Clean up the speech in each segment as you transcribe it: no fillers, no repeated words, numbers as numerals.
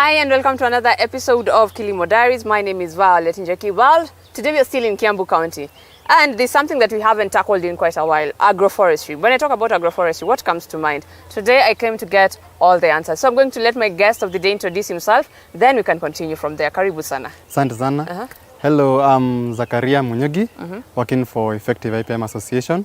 Hi and welcome to another episode of KILIMO Diaries. My name is Violet Njeki. Well, today we are still in Kiambu County and there's something that we haven't tackled in quite a while, agroforestry. When I talk about agroforestry, what comes to mind? Today I came to get all the answers. So I'm going to let my guest of the day introduce himself, then we can continue from there. Karibu sana. Asante sana. Hello, I'm Zakaria Munyugi, working for Effective IPM Association.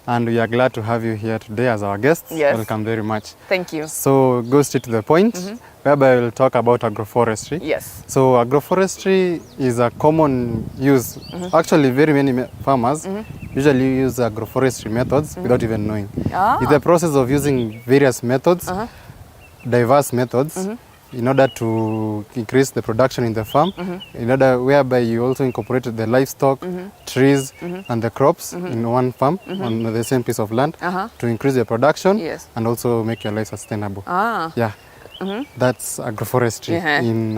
And we are glad to have you here today as our guests. Yes. Welcome very much. Thank you. So go straight to the point, whereby we'll talk about agroforestry. Yes. So agroforestry is a common use. Actually, very many farmers usually use agroforestry methods without even knowing. It's the process of using various methods, diverse methods, in order to increase the production in the farm, in order whereby you also incorporate the livestock, trees, and the crops in one farm on the same piece of land to increase your production and also make your life sustainable. Yeah. That's agroforestry in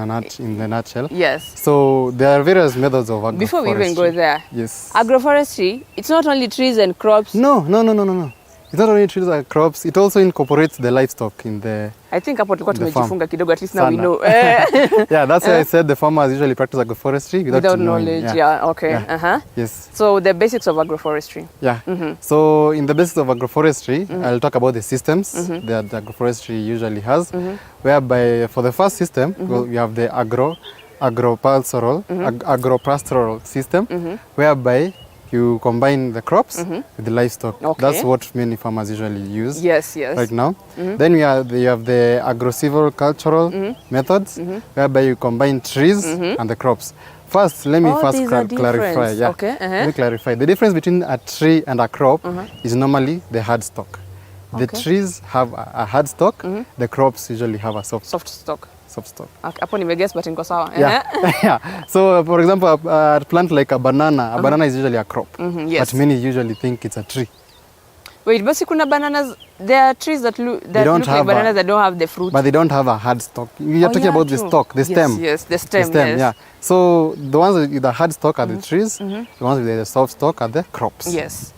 the nutshell. Yes. So there are various methods of agroforestry. Before we even go there, yes. Agroforestry, it's not only trees and crops. No. It's not only trees and crops, it also incorporates the livestock in the I think hapo tulikuwa tumejifunga kidogo, at least now we know. Yeah, that's why I said the farmers usually practice agroforestry without knowledge. Okay. Yes. So the basics of agroforestry. Yeah. So in the basics of agroforestry, I'll talk about the systems that agroforestry usually has, whereby for the first system, we have the agropastoral system, whereby you combine the crops with the livestock. Okay. That's what many farmers usually use right now. Then you have the agro-silvicultural methods, whereby you combine trees and the crops. First, let me clarify. Yeah. Okay. Let me clarify. The difference between a tree and a crop is normally the hard stock. The trees have a hard stock, the crops usually have a soft stock. Hapo nimeguess but niko sawa. Yeah. So for example, a plant like a banana is usually a crop. But many usually think it's a tree. Wait, but kuna bananas, there are trees that look like bananas that don't have the fruit. But they don't have a hard stock. You're talking about the stalk, the stem. Yes, the stem, yes. Yeah. So the ones with the hard stock are the trees, the ones with the soft stock are the crops. Yes.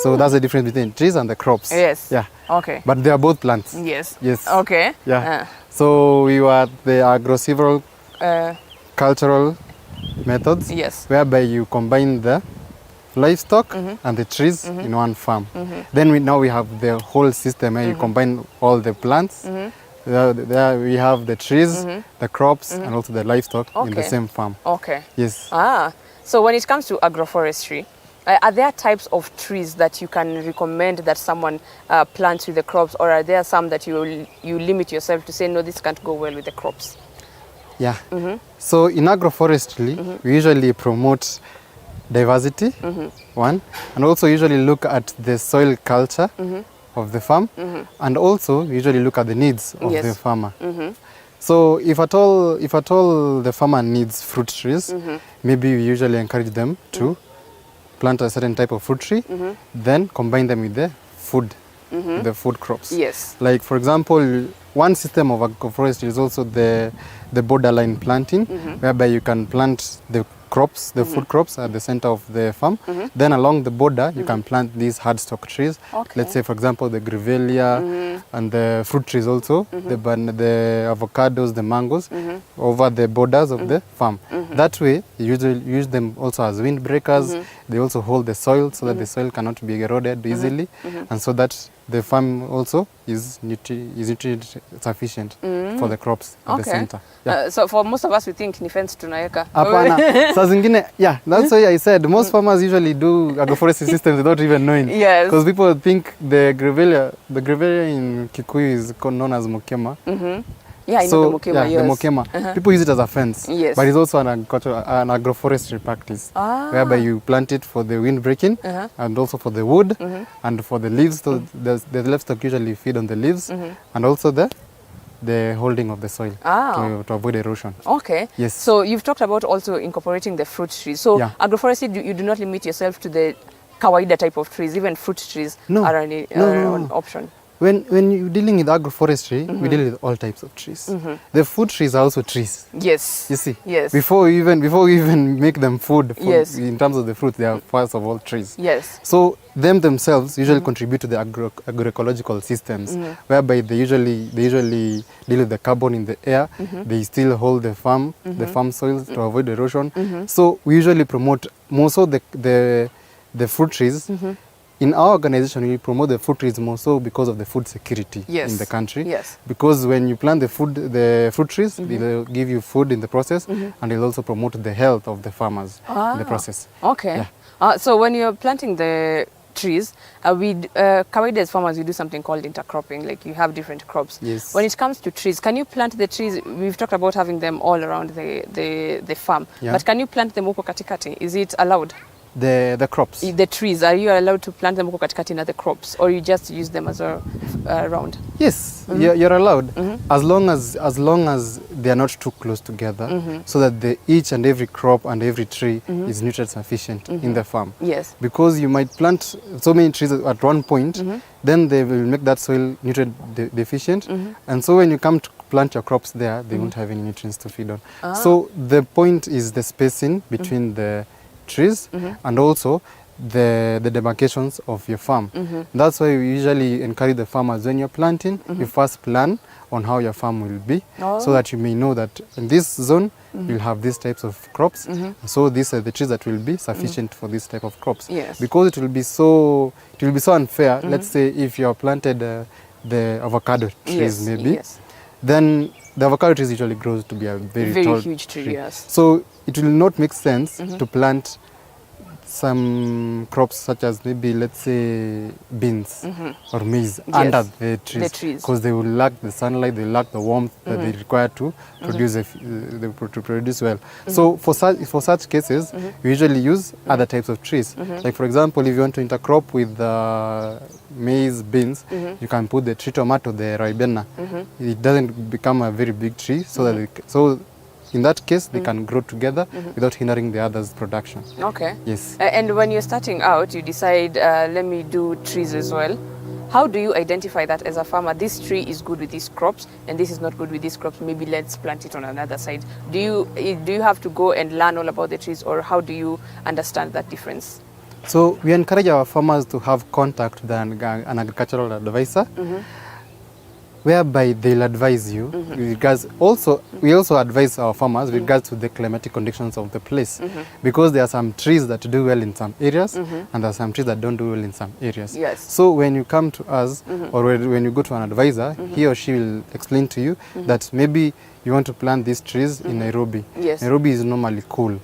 So that's the difference between trees and the crops. Yes. Yeah. Okay. But they are both plants. Yes. Okay. Yeah. So we were the agro-silvicultural cultural methods. Yes. Whereby you combine the livestock and the trees in one farm. Then now we have the whole system where you combine all the plants. There we have the trees, the crops, and also the livestock in the same farm. Okay. Yes. So when it comes to agroforestry, are there types of trees that you can recommend that someone plants with the crops, or are there some that you limit yourself to say, no, this can't go well with the crops? Yeah. So in agroforestry, we usually promote diversity, one, and also usually look at the soil culture of the farm, and also usually look at the needs of the farmer. So if at all the farmer needs fruit trees, maybe we usually encourage them to plant a certain type of fruit tree, then combine them with the food crops. Yes. Like for example, one system of agroforestry is also the borderline planting, whereby you can plant the crops, the food crops at the center of the farm. Then along the border, you can plant these hard stock trees. Let's say, for example, the grevillea and the fruit trees also, the avocados, the mangoes, over the borders of the farm. That way, you usually use them also as windbreakers. They also hold the soil so that the soil cannot be eroded easily, and so that the farm also is nutrient sufficient for the crops at the center. Yeah. So for most of us, we think ni fence tunaweka. Apana. Saa zingine, yeah, that's why I said most farmers usually do agroforestry systems without even knowing. Yes. Because people think the grevillea in Kikuyu is known as mokema. Yeah, I know the mokema, the mokema. People use it as a fence. Yes. But it's also an agroforestry practice, whereby you plant it for the wind breaking and also for the wood and for the leaves. So the livestock usually feed on the leaves and also the holding of the soil to avoid erosion. Okay. Yes. So you've talked about also incorporating the fruit trees. So agroforestry, you do not limit yourself to the kawaida type of trees. Even fruit trees are an option. When you're dealing with agroforestry, we deal with all types of trees. The food trees are also trees. Yes. You see? Yes. Before we even make them food, Yes. in terms of the fruit, they are first of all trees. Yes. So them themselves usually contribute to the agroecological systems, whereby they usually deal with the carbon in the air. They still hold the farm soils to avoid erosion. So we usually promote more so the fruit trees. In our organization, we promote the fruit trees more so because of the food security in the country. Yes. Because when you plant the fruit trees, they'll give you food in the process, and they'll also promote the health of the farmers in the process. Okay. So when you're planting the trees, kawaida as farmers, we do something called intercropping, like you have different crops. Yes. When it comes to trees, can you plant the trees? We've talked about having them all around the farm, but can you plant them huko katikati? Is it allowed? The crops. The trees, are you allowed to plant them huko katikati in the crops, or you just use them as a round? Yes, you're allowed, as long as they are not too close together, so that each and every crop and every tree is nutrient sufficient in the farm. Yes. Because you might plant so many trees at one point, then they will make that soil nutrient deficient, and so when you come to plant your crops there, they won't have any nutrients to feed on. So the point is the spacing between the trees and also the demarcations of your farm. That's why we usually encourage the farmers, when you're planting, you first plan on how your farm will be, so that you may know that in this zone you'll have these types of crops, so these are the trees that will be sufficient for this type of crops. Yes. Because it will be so unfair. Let's say if you have planted the avocado trees, maybe, then the avocado trees usually grows to be a very tall huge tree. Yes. So it will not make sense to plant some crops such as maybe, let's say, beans or maize under the trees, because they will lack the sunlight, they lack the warmth that they require to produce to produce well. So for such cases, we usually use other types of trees. Like for example, if you want to intercrop with maize, beans, you can put the tree tomato, the ribena. It doesn't become a very big tree, so that in that case, they can grow together without hindering the other's production. Okay. Yes. And when you're starting out, you decide, let me do trees as well. How do you identify that as a farmer? This tree is good with these crops, and this is not good with these crops. Maybe let's plant it on another side. Do you have to go and learn all about the trees, or how do you understand that difference? So we encourage our farmers to have contact with an agricultural advisor, whereby they'll advise you with regards. Also, we also advise our farmers with regards to the climatic conditions of the place, because there are some trees that do well in some areas, and there are some trees that don't do well in some areas. Yes. So when you come to us, or when you go to an advisor, he or she will explain to you that maybe you want to plant these trees in Nairobi. Yes. Nairobi is normally cool.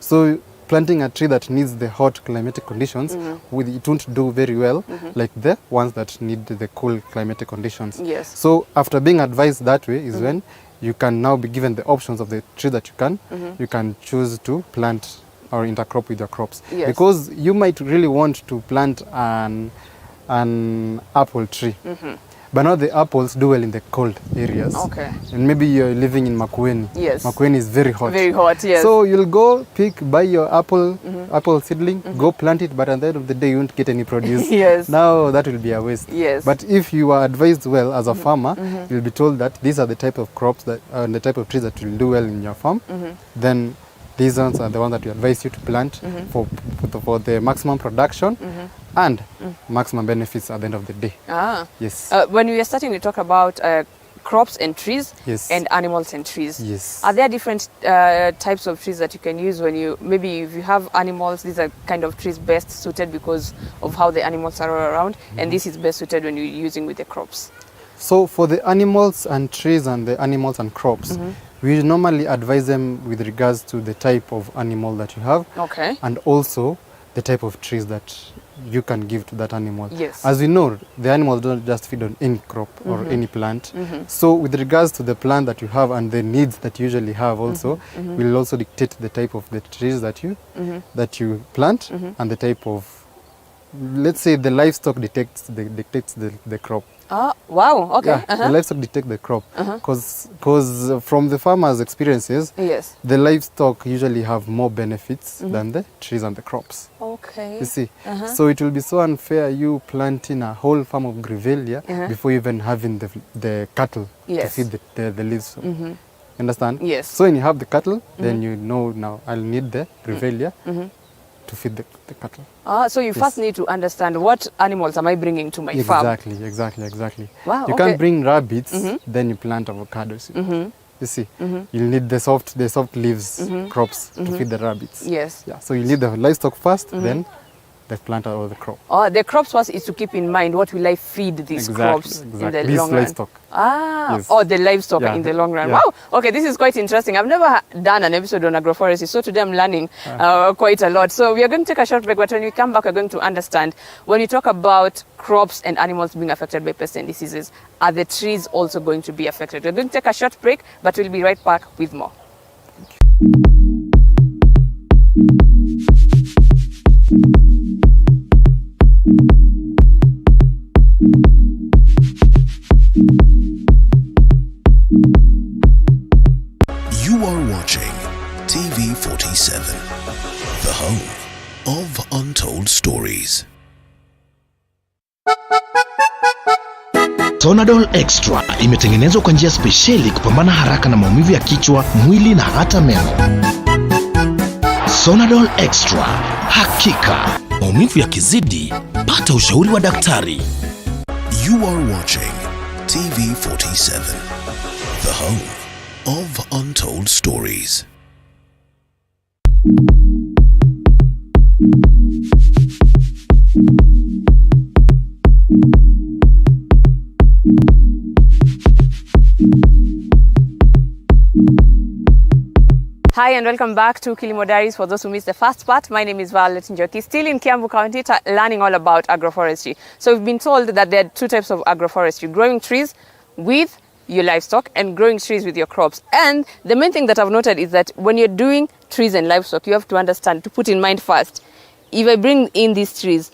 So planting a tree that needs the hot climatic conditions, it won't do very well like the ones that need the cool climatic conditions. Yes. So after being advised that way is when you can now be given the options of the tree that you can choose to plant or intercrop with your crops. Yes. Because you might really want to plant an apple tree. But now the apples do well in the cold areas. Okay. And maybe you're living in Makueni. Yes. Makueni is very hot. Very hot, yes. So you'll go buy your apple seedling, go plant it, but at the end of the day you won't get any produce. Yes. Now that will be a waste. Yes. But if you are advised well as a farmer, you'll be told that these are the type of crops that the type of trees that will do well in your farm. Then these ones are the ones that we advise you to plant for the maximum production and maximum benefits at the end of the day. Yes. When we were starting to talk about crops and trees, and animals and trees. Yes. Are there different types of trees that you can use when maybe if you have animals, these are kind of trees best suited because of how the animals are all around, and this is best suited when you're using with the crops? So for the animals and trees and the animals and crops, we normally advise them with regards to the type of animal that you have, and also the type of trees that you can give to that animal. Yes. As we know, the animals don't just feed on any crop or any plant. So with regards to the plant that you have and the needs that you usually have also, will also dictate the type of the trees that you plant and the type of, let's say, the livestock dictates the crop. Wow. Okay. Yeah, the livestock detect the crop because from the farmers' experiences, Yes. the livestock usually have more benefits than the trees and the crops. Okay. You see, so it will be so unfair you planting a whole farm of grevillea before even having the cattle to feed the leaves. Understand? Yes. So when you have the cattle, then you know now I'll need the grevillea to feed the cattle. So you first need to understand what animals am I bringing to my farm. Exactly. Wow. You can't bring rabbits, then you plant avocados. You see, you'll need the soft leaves crops to feed the rabbits. Yes. Yeah. So you need the livestock first, then the plant or the crop. The crops first is to keep in mind what will I feed these crops in the These long livestock. run. Yes. The livestock in the long run. Yeah. Wow. Okay, this is quite interesting. I've never done an episode on agroforestry, so today I'm learning quite a lot. So we are going to take a short break, but when we come back, we're going to understand when you talk about crops and animals being affected by pests and diseases, are the trees also going to be affected? We're going to take a short break, but we'll be right back with more. You are watching TV47, the home of untold stories. Sonadol Extra imetengenezwa kwa njia spesheli kupambana haraka na maumivu ya kichwa, mwili na hata meno. Sonadol Extra, hakika maumivu yakizidi, pata ushauri wa daktari. You are watching TV47, the home of untold stories. Hi and welcome back to KILIMO Diaries. For those who missed the first part, my name is Violet Njoki, still in Kiambu County, learning all about agroforestry. So we've been told that there are two types of agroforestry: growing trees with your livestock and growing trees with your crops. And the main thing that I've noted is that when you're doing trees and livestock, you have to understand, to put in mind first, if I bring in these trees,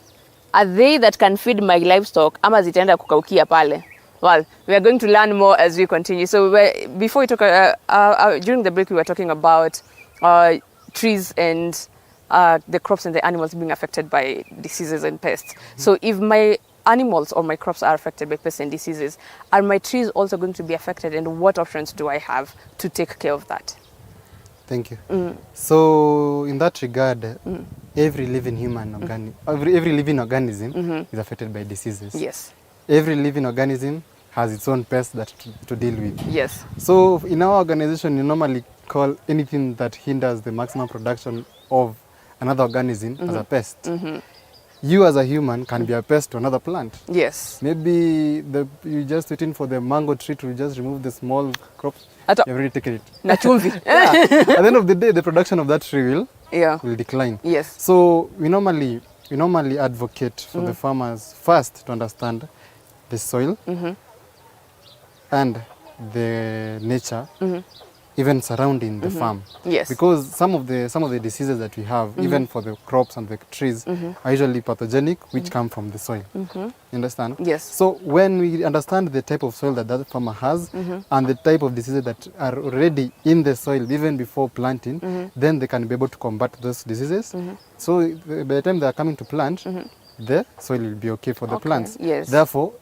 are they that can feed my livestock ama zitaenda kukaukia pale? Well, we are going to learn more as we continue. So before we talk, during the break, we were talking about trees and the crops and the animals being affected by diseases and pests. So if my animals or my crops are affected by pests and diseases, are my trees also going to be affected, and what options do I have to take care of that? Thank you. So in that regard, every living every living organism is affected by diseases. Yes. Every living organism has its own pests that to deal with. Yes. So in our organization, you normally call anything that hinders the maximum production of another organism as a pest. You as a human can be a pest to another plant. Yes. Maybe you're just waiting for the mango tree to just remove the small crops. You've already taken it. Na chumvi. Yeah. At the end of the day, the production of that tree will decline. Yes. So we normally advocate for the farmers first to understand the soil and the nature even surrounding the farm. Yes. Because some of the diseases that we have, even for the crops and the trees, are usually pathogenic, which come from the soil. You understand? Yes. So when we understand the type of soil that farmer has and the type of diseases that are already in the soil even before planting, then they can be able to combat those diseases. So by the time they are coming to plant, the soil will be okay for the plants. Yes. Therefore,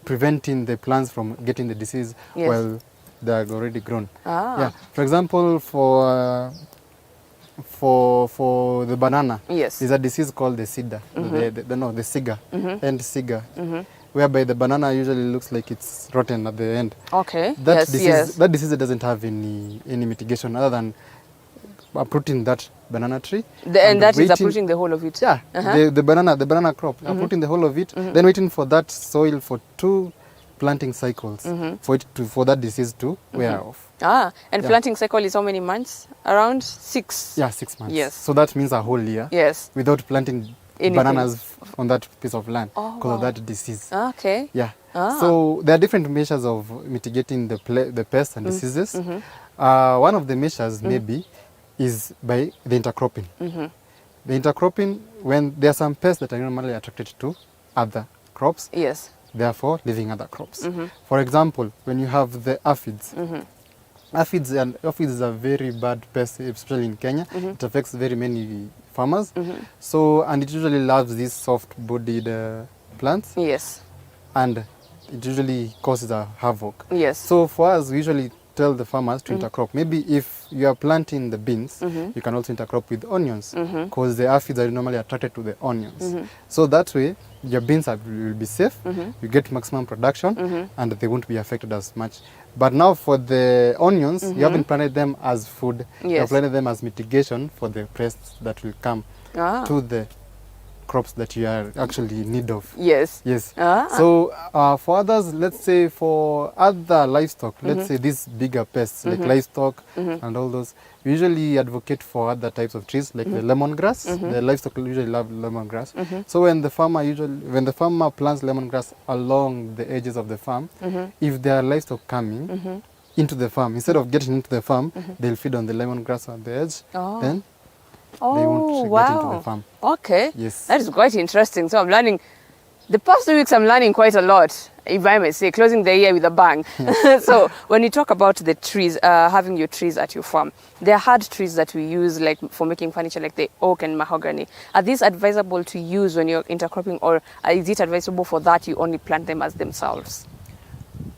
preventing the plants from getting the disease while they are already grown. Yeah. For example, for the banana, Yes. is a disease called the cedar, the cigar, end cigar, whereby the banana usually looks like it's rotten at the end. Okay. That disease doesn't have any mitigation other than uprooting that banana tree. And that is uprooting the whole of it. Yeah, the banana crop, uprooting the whole of it, then waiting for that soil for 2 planting cycles for that disease to wear off. And planting cycle is how many months? Around 6. Yeah, 6 months. Yes. So that means a whole year. Yes. Without planting bananas on that piece of land because of that disease. Okay. Yeah. So there are different measures of mitigating the pests and diseases. One of the measures maybe is by the intercropping. The intercropping, when there are some pests that are normally attracted to other crops, Yes. therefore leaving other crops. For example, when you have the aphids, aphids is a very bad pest, especially in Kenya. It affects very many farmers. So, and it usually loves these soft-bodied plants. Yes. And it usually causes a havoc. Yes. So for us, we usually tell the farmers to intercrop. Maybe if you are planting the beans, you can also intercrop with onions, because the aphids are normally attracted to the onions. So that way, your beans will be safe, you get maximum production, and they won't be affected as much. But now for the onions, you haven't planted them as food, you have planted them as mitigation for the pests that will come to the crops that you are actually in need of. Yes. Yes. So for others, let's say for other livestock, let's say these bigger pests like livestock and all those, we usually advocate for other types of trees like the lemongrass. The livestock usually love lemongrass. So when the farmer plants lemongrass along the edges of the farm, if there are livestock coming into the farm, instead of getting into the farm, they'll feed on the lemongrass on the edge. Then they won't get into the farm. Okay. Yes. That is quite interesting. So I'm learning, the past 2 weeks I'm learning quite a lot, if I may say, closing the year with a bang. So when you talk about the trees, having your trees at your farm, there are hard trees that we use like for making furniture like the oak and mahogany. Are these advisable to use when you're intercropping, or is it advisable for that you only plant them as themselves?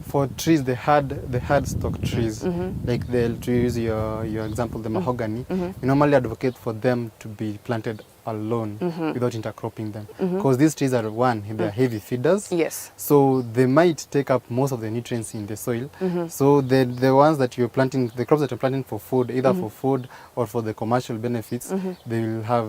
For trees, the hard stock trees, like to use your example, the mahogany, we normally advocate for them to be planted alone without intercropping them, because these trees are they're heavy feeders. Yes. So they might take up most of the nutrients in the soil. So the ones that you're planting, the crops that you're planting for food, either for food or for the commercial benefits, they will have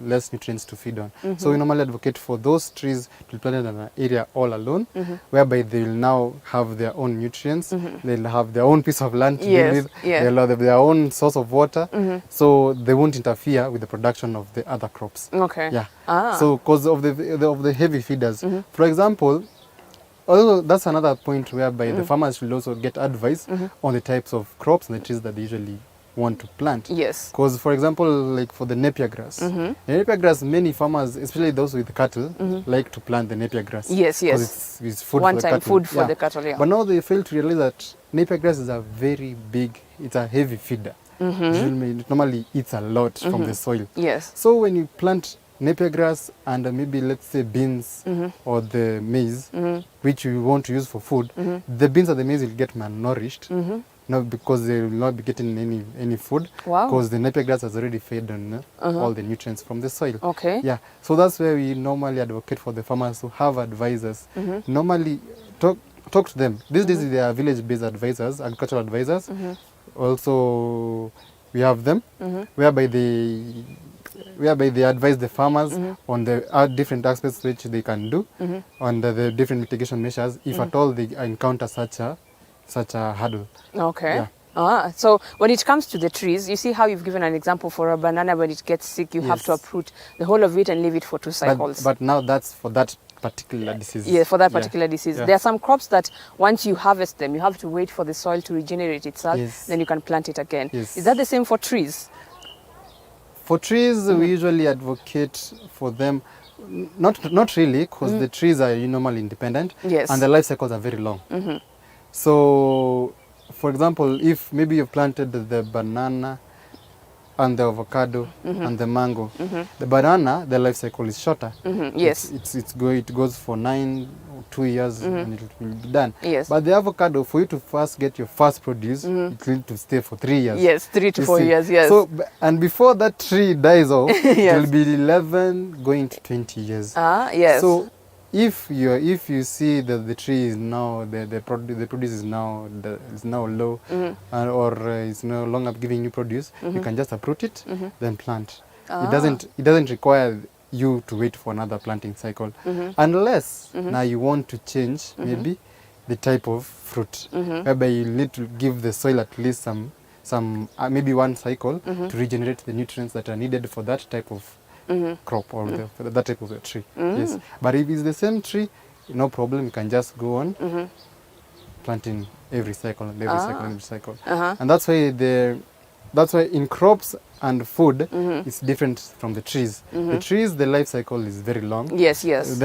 less nutrients to feed on. So we normally advocate for those trees to be planted in an area all alone, whereby they will now have their own nutrients, they'll have their own piece of land to deal with, they'll have their own source of water, so they won't interfere with the production of the other crops. Okay. Yeah. So because of the heavy feeders. For example, although that's another point whereby the farmers should also get advice on the types of crops and the trees that they usually want to plant. Yes. Because for example, like for the napier grass, the napier grass, many farmers, especially those with cattle, like to plant the napier grass. Yes, yes. Because it's food One for the time cattle. food for the cattle, yeah. But now they fail to realize that napier grass is a very big, it's a heavy feeder. It normally eats a lot from the soil. Yes. So when you plant napier grass and maybe let's say beans or the maize, which you want to use for food, the beans or the maize will get malnourished, not because they will not be getting any food, because the napier grass has already fed on all the nutrients from the soil. Okay. Yeah. So that's where we normally advocate for the farmers to have advisors. Normally talk to them. These days they are village-based advisors, agricultural advisors. Also, we have them whereby they advise the farmers on the different aspects which they can do, on the different mitigation measures if at all they encounter such a hurdle. Okay. Yeah. So when it comes to the trees, you see how you've given an example for a banana. When it gets sick, you have to uproot the whole of it and leave it for 2 cycles. But now that's for that particular disease. Yeah, for that particular disease. There are some crops that once you harvest them, you have to wait for the soil to regenerate itself, then you can plant it again. Is that the same for trees? For trees, we usually advocate for them, not really, because the trees are normally independent, and the life cycles are very long. So, for example, if maybe you planted the banana and the avocado and the mango, the banana, the life cycle is shorter. Yes. It goes for 2 years and it will be done. Yes. But the avocado, for you to first get your first produce, it will to stay for 3 years. Yes, 3 to 4 years, yes. So, and before that tree dies off, it will be 11 going to 20 years. Yes. So if you see that the tree is now the produce is now low, or is no longer giving you produce, you can just uproot it, then plant. It doesn't require you to wait for another planting cycle, unless now you want to change maybe the type of fruit, whereby you need to give the soil at least some maybe 1 cycle to regenerate the nutrients that are needed for that type of crop or for that type of a tree. Yes, but if it's the same tree, no problem. You can just go on planting every cycle and every cycle. And that's why in crops and food it's different from the trees. The trees, the life cycle is very long. Yes, yes.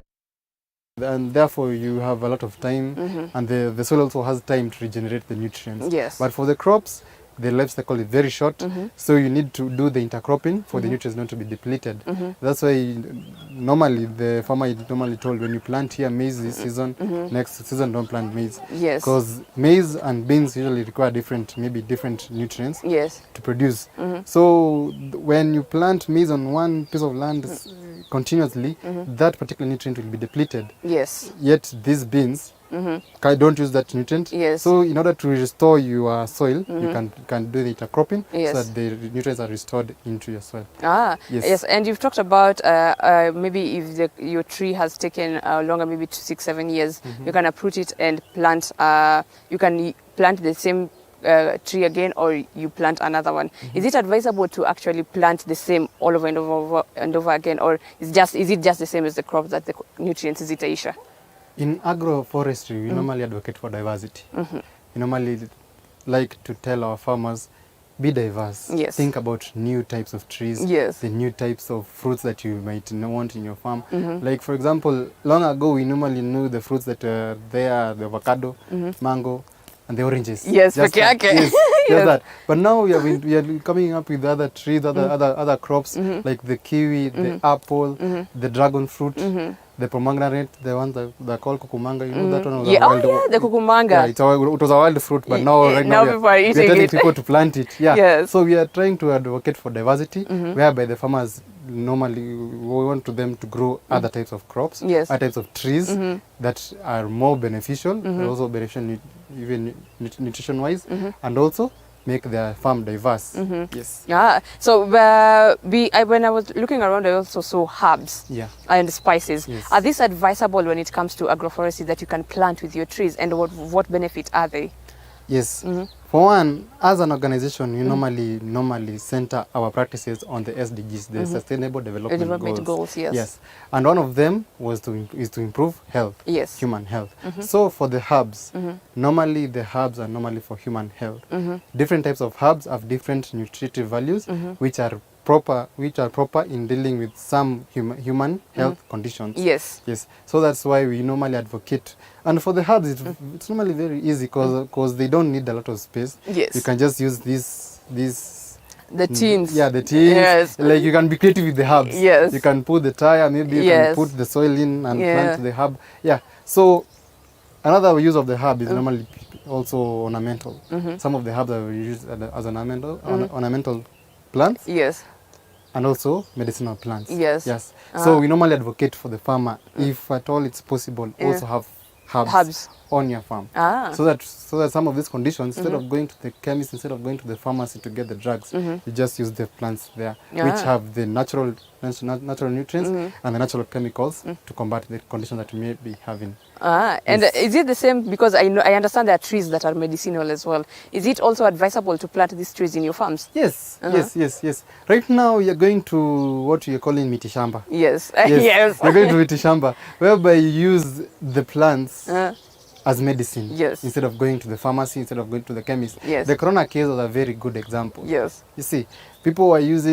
And therefore you have a lot of time, and the soil also has time to regenerate the nutrients. Yes. But for the crops, the life cycle is very short, so you need to do the intercropping for the nutrients not to be depleted. That's why normally the farmer is normally told, when you plant here maize this season, next season don't plant maize. Yes. Because maize and beans usually require maybe different nutrients Yes. to produce. So when you plant maize on one piece of land continuously, that particular nutrient will be depleted. Yes. Yet these beans don't use that nutrient. Yes. So in order to restore your soil, you can do the intercropping, Yes. so that the nutrients are restored into your soil. Yes. Yes. And you've talked about maybe if your tree has taken longer, maybe 6-7 years, you can uproot it and plant. You can plant the same tree again, or you plant another one. Is it advisable to actually plant the same all over and over again, or is it just the same as the crop that the nutrients? Is it Aisha? In agroforestry, we normally advocate for diversity. We normally like to tell our farmers, be diverse. Yes. Think about new types of trees, Yes. the new types of fruits that you might want in your farm. Like for example, long ago we normally knew the fruits that are there, the avocado, mango, and the oranges. Yes, Just peke that. yake. Yes, Yes. just that. But now we are coming up with other trees, other crops, like the kiwi, the apple, the dragon fruit, the pomegranate, the ones that are called kukumanga. You know that one? Was a Yeah. wild- The kukumanga. Yeah, it was a wild fruit, but now right Now now people are we are eating telling it. people to plant it. Yeah. Yes. So we are trying to advocate for diversity, whereby the farmers normally we want to them to grow other types of crops, Yes. other types of trees that are more beneficial, also beneficial even nutrition-wise, and also make their farm diverse. Yes. Yeah. So when I was looking around, I also saw herbs. Yeah. And spices. Yes. Are these advisable when it comes to agroforestry that you can plant with your trees, and what benefit are they? Yes. For one, as an organization, we normally center our practices on the SDGs, the Sustainable Development Goals, yes. Yes. And one of them is to improve health. Yes. Human health. So for the herbs, normally the herbs are normally for human health. Different types of herbs have different nutritive values, which are proper in dealing with some human health conditions. Yes. Yes. So that's why we normally advocate. And for the herbs, it's normally very easy because they don't need a lot of space. Yes. You can just use these The tins. Yeah, the tins. Yes. Like you can be creative with the herbs. Yes. You can put the tire, maybe you Yes. can put the soil in and Yeah. plant the herb. Yeah. So another use of the herb is normally also ornamental. Some of the herbs are used as ornamental plants. Yes. And also medicinal plants. Yes. Yes. So we normally advocate for the farmer, if at all it's possible, also have herbs on your farm. So that some of these conditions, instead of going to the chemist, instead of going to the pharmacy to get the drugs, you just use the plants there, which have the natural nutrients and the natural chemicals to combat the conditions that you may be having. And is it the same? Because I understand there are trees that are medicinal as well. Is it also advisable to plant these trees in your farms? Yes, yes. Right now you're going to what you're calling mitishamba. Yes. Yes. You're going to mitishamba, whereby you use the plants as medicine. Yes. Instead of going to the pharmacy, instead of going to the chemist. Yes. The corona case was a very good example. Yes. You see, people are used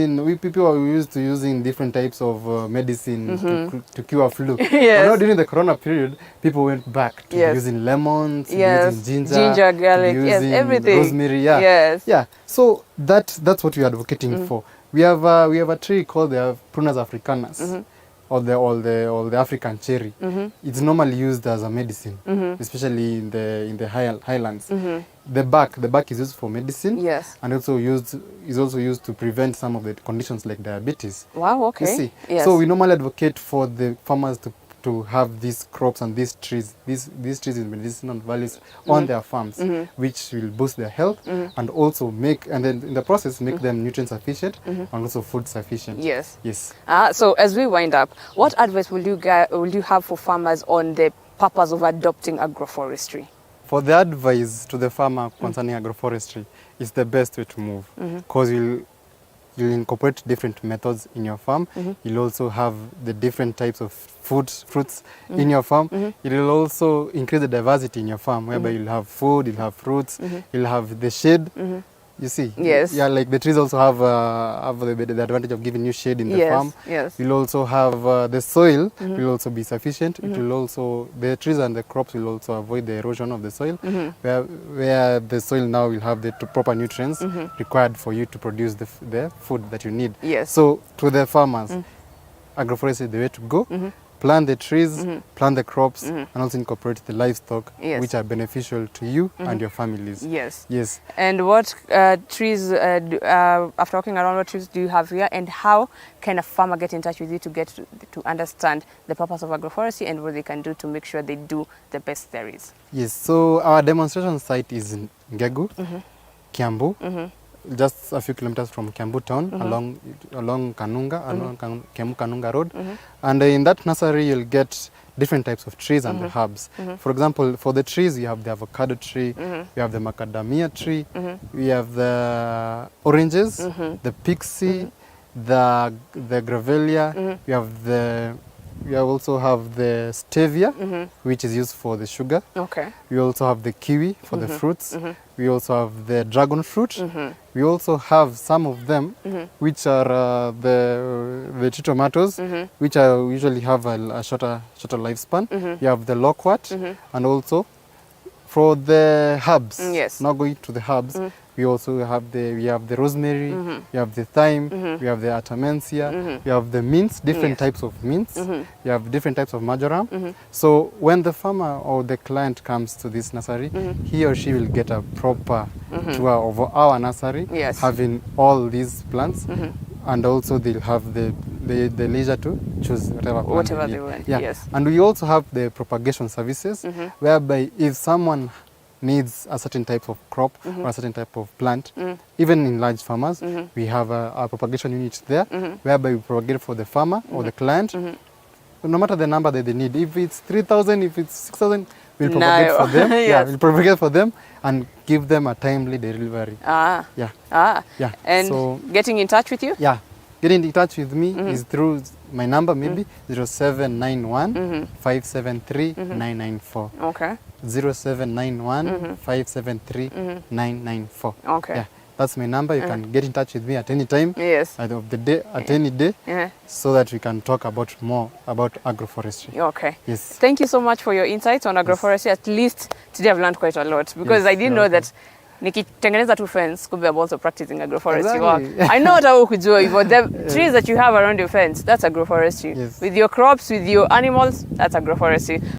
to using different types of medicine to cure flu. Yes. But now during the corona period, people went back to using lemons, to using ginger, garlic, to yes, using everything. rosemary. Yeah. Yes. Yeah. So that's what we're advocating for. We have a tree called the Prunus africanus. Or the African cherry. It's normally used as a medicine, especially in the highlands. The bark is used for medicine. Yes. And is also used to prevent some of the conditions like diabetes. Wow. Okay. You see, Yes. so we normally advocate for the farmers to have these crops and these trees with medicinal values on their farms, which will boost their health and also then in the process make them nutrient sufficient and also food sufficient. Yes. Yes. So as we wind up, what advice will you have for farmers on the purpose of adopting agroforestry? For the advice to the farmer concerning agroforestry, it's the best way to move because you'll incorporate different methods in your farm. You'll also have the different types of fruits in your farm. It will also increase the diversity in your farm, whereby you'll have food, you'll have fruits, you'll have the shade, You see? Yes. Yeah, like the trees also have the advantage of giving you shade in the Yes, farm. yes. You'll also have the soil will also be sufficient. It will also, the trees and the crops will also avoid the erosion of the soil, where the soil now will have the proper nutrients required for you to produce the food that you need. Yes. So to the farmers, agroforestry is the way to go. Plant the trees, plant the crops, and also incorporate the livestock, Yes. which are beneficial to you and your families. Yes. Yes. And what trees, after walking around, what trees do you have here, and how can a farmer get in touch with you to get to understand the purpose of agroforestry and what they can do to make sure they do the best there is? Yes. So our demonstration site is in Ngegu, Kiambu, just a few kilometers from Kiambu town, along Kanunga, along Kiambu Kanunga Road. And in that nursery, you'll get different types of trees and the herbs. For example, for the trees, you have the avocado tree, you have the macadamia tree, we have the oranges, the pixie, the gravelia, we also have the stevia, which is used for the sugar. Okay. We also have the kiwi for the fruits. We also have the dragon fruit. We also have some of them, which are the tree tomatoes, which usually have a shorter lifespan. You have the loquat, and also for the herbs. Yes. Now going to the herbs, we also have the rosemary, we have the thyme, we have the artemisia, we have the mints, different types of mints, we have different types of marjoram. So when the farmer or the client comes to this nursery, he or she will get a proper tour of our nursery, Yes. having all these plants, and also they'll have the leisure to choose whatever they want. Yeah. Yes. And we also have the propagation services, whereby if someone needs a certain type of crop or a certain type of plant, even in large farmers, we have a propagation unit there, whereby we propagate for the farmer or the client, no matter the number that they need. If it's 3,000, if it's 6,000, we'll propagate for them. Yes. Yeah, we'll propagate for them and give them a timely delivery. Yeah. Yeah. And so, getting in touch with you? yeah, getting in touch with me is through my number, maybe 0791 573 994. Okay. 0791 573 994. Okay. Yeah, that's my number. You can get in touch with me at any time Yes. of the day, at any day, so that we can talk about more about agroforestry. Okay. Yes. Thank you so much for your insights on agroforestry. At least today I've learned quite a lot, because Yes, I didn't you're know that nikitengeneza tu fence could be also practicing agroforestry Exactly. work. I know hata ukujua hivyo. The trees that you have around your fence, that's agroforestry. Yes. With your crops, with your animals, that's agroforestry.